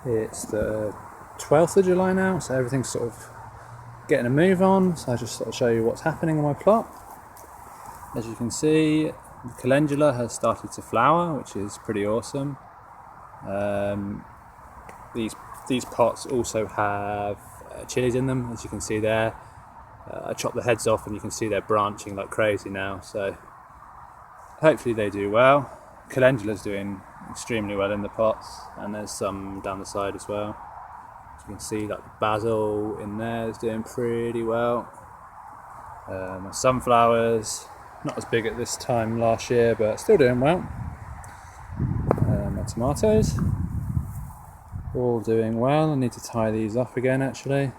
It's the 12th of July now, so everything's sort of getting a move on. So I just sort of show you what's happening on my plot. As you can see, the calendula has started to flower, which is pretty awesome. These pots also have chilies in them, as you can see there. I chopped the heads off and you can see they're branching like crazy now, so hopefully they do well. Calendula's doing extremely well in the pots, and there's some down the side as well. As you can see, like the basil in there is doing pretty well. My sunflowers, not as big at this time last year, but still doing well. My tomatoes, all doing well. I need to tie these off again actually.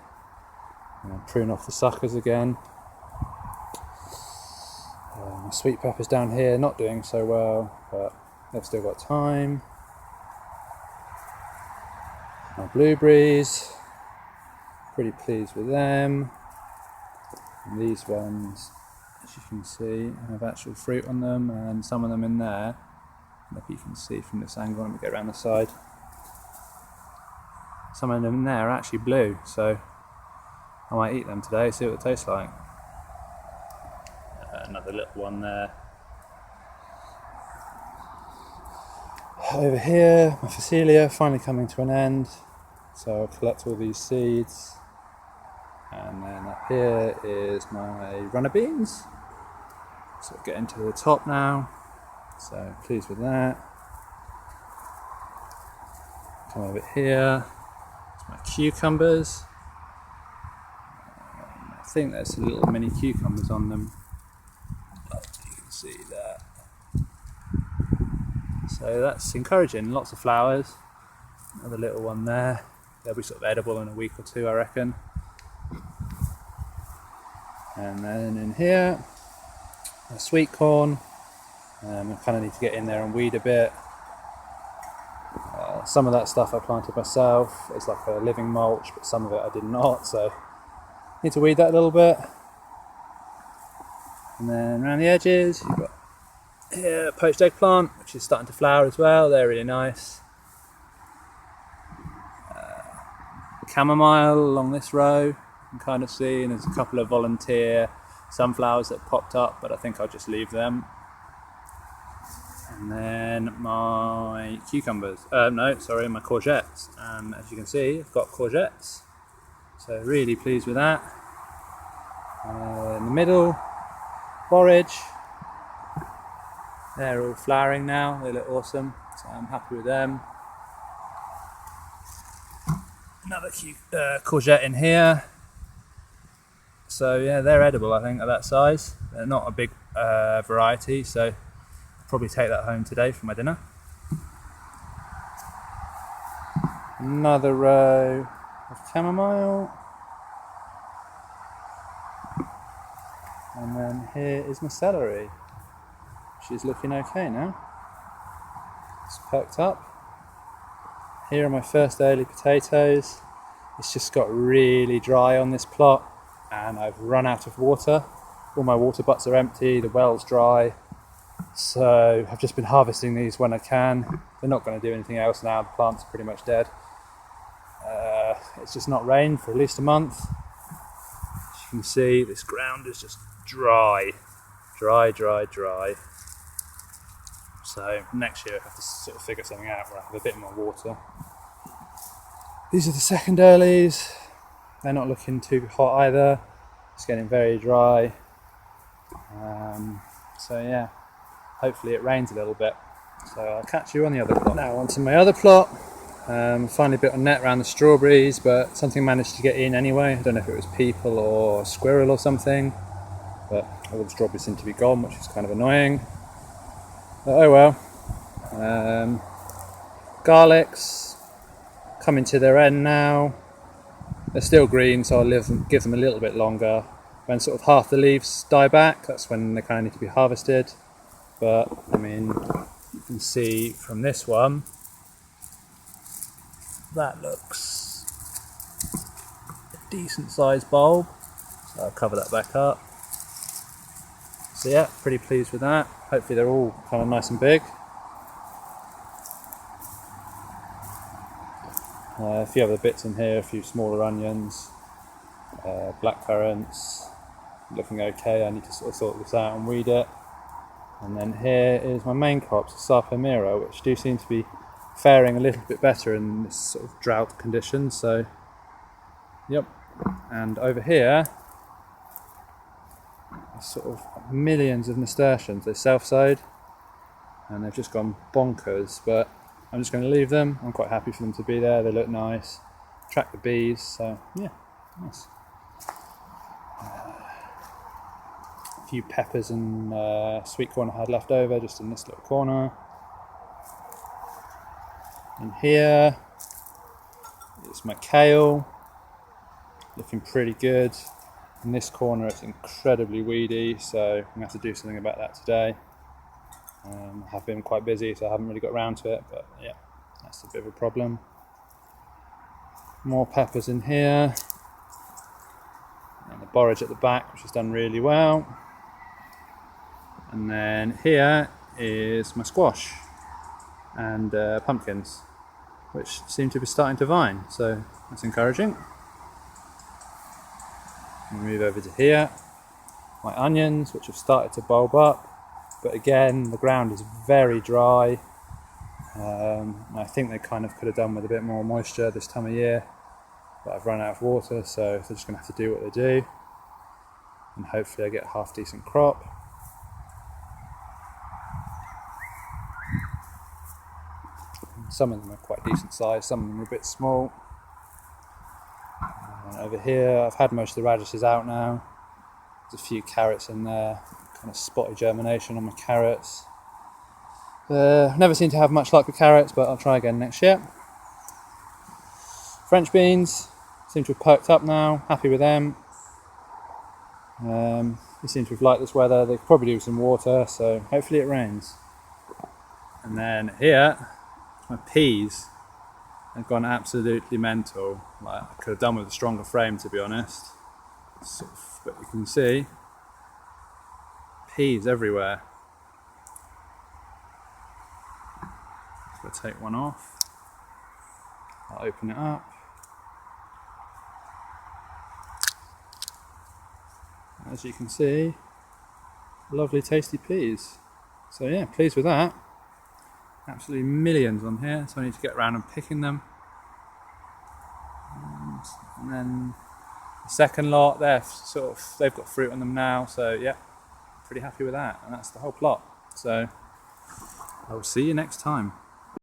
Prune off the suckers again. My sweet peppers down here not doing so well, but they've still got time. My blueberries, pretty pleased with them. And these ones, as you can see, have actual fruit on them, and some of them in there, if you can see from this angle, let me go around the side. Some of them in there are actually blue, so I might eat them today, see what it tastes like. Another little one there. Over here, my Phacelia finally coming to an end, so I'll collect all these seeds. And then up here is my runner beans. So getting to the top now, so pleased with that. Come over here, it's my cucumbers. I think there's little mini cucumbers on them. You can see that. So that's encouraging, lots of flowers. Another little one there. They'll be sort of edible in a week or two, I reckon. And then in here, a sweet corn. I kind of need to get in there and weed a bit. Some of that stuff I planted myself. It's like a living mulch, but some of it I did not, so need to weed that a little bit. And then around the edges, you've got here poached eggplant, which is starting to flower as well. They're really nice. Chamomile along this row, you can kind of see, and there's a couple of volunteer sunflowers that popped up, but I think I'll just leave them. And then my cucumbers, my courgettes. As you can see, I've got courgettes, so really pleased with that. In the middle, borage. They're all flowering now, they look awesome, so I'm happy with them. Another courgette in here. So yeah, they're edible, I think, at that size. They're not a big variety, so I'll probably take that home today for my dinner. Another row of chamomile. And then here is my celery. She's looking okay now. It's perked up. Here are my first early potatoes. It's just got really dry on this plot, and I've run out of water. All my water butts are empty, the well's dry. So I've just been harvesting these when I can. They're not going to do anything else now, the plant's pretty much dead. It's just not rained for at least a month. As you can see, this ground is just dry. Dry. So next year I have to sort of figure something out where I have a bit more water. These are the second earlies. They're not looking too hot either. It's getting very dry. So yeah, hopefully it rains a little bit. So I'll catch you on the other plot. Now onto my other plot. Finally bit on net around the strawberries, but something managed to get in anyway. I don't know if it was people or a squirrel or something, but all the strawberries seem to be gone, which is kind of annoying. But oh well. Garlics coming to their end now. They're still green, so I'll give them a little bit longer. When sort of half the leaves die back, that's when they kind of need to be harvested. But I mean, you can see from this one, that looks a decent sized bulb. So I'll cover that back up. So yeah, pretty pleased with that. Hopefully they're all kind of nice and big. A few other bits in here, a few smaller onions, blackcurrants, looking okay. I need to sort of sort this out and weed it. And then here is my main crops, Sarpamira, which do seem to be faring a little bit better in this sort of drought condition. So, yep. And over here, sort of millions of nasturtiums. They're self-sowed and they've just gone bonkers, but I'm just going to leave them. I'm quite happy for them to be there. They look nice, attract the bees, so yeah, nice. A few peppers and sweet corn I had left over just in this little corner. And here is my kale, looking pretty good. In this corner it's incredibly weedy, so I'm going to have to do something about that today. I have been quite busy, so I haven't really got around to it, but yeah, that's a bit of a problem. More peppers in here. And the borage at the back, which has done really well. And then here is my squash and pumpkins, which seem to be starting to vine, so that's encouraging. I'll move over to here, my onions, which have started to bulb up, but again the ground is very dry. I think they kind of could have done with a bit more moisture this time of year, but I've run out of water, so they're just going to have to do what they do, and hopefully I get a half decent crop. Some of them are quite decent size, some of them are a bit small. And over here I've had most of the radishes out now. There's a few carrots in there, kind of spotty germination on my carrots. Never seem to have much luck with carrots, but I'll try again next year. French beans seem to have perked up now, happy with them. They seem to have liked this weather. They could probably do with some water, so hopefully it rains. And then here, my peas have gone absolutely mental. Like, I could have done with a stronger frame, to be honest. Sort of, but you can see peas everywhere. So I'll take one off. I'll open it up. As you can see, lovely tasty peas. So yeah, pleased with that. Absolutely millions on here, so I need to get around and picking them. And then the second lot, they've got fruit on them now, so yeah, pretty happy with that. And that's the whole plot. So I will see you next time.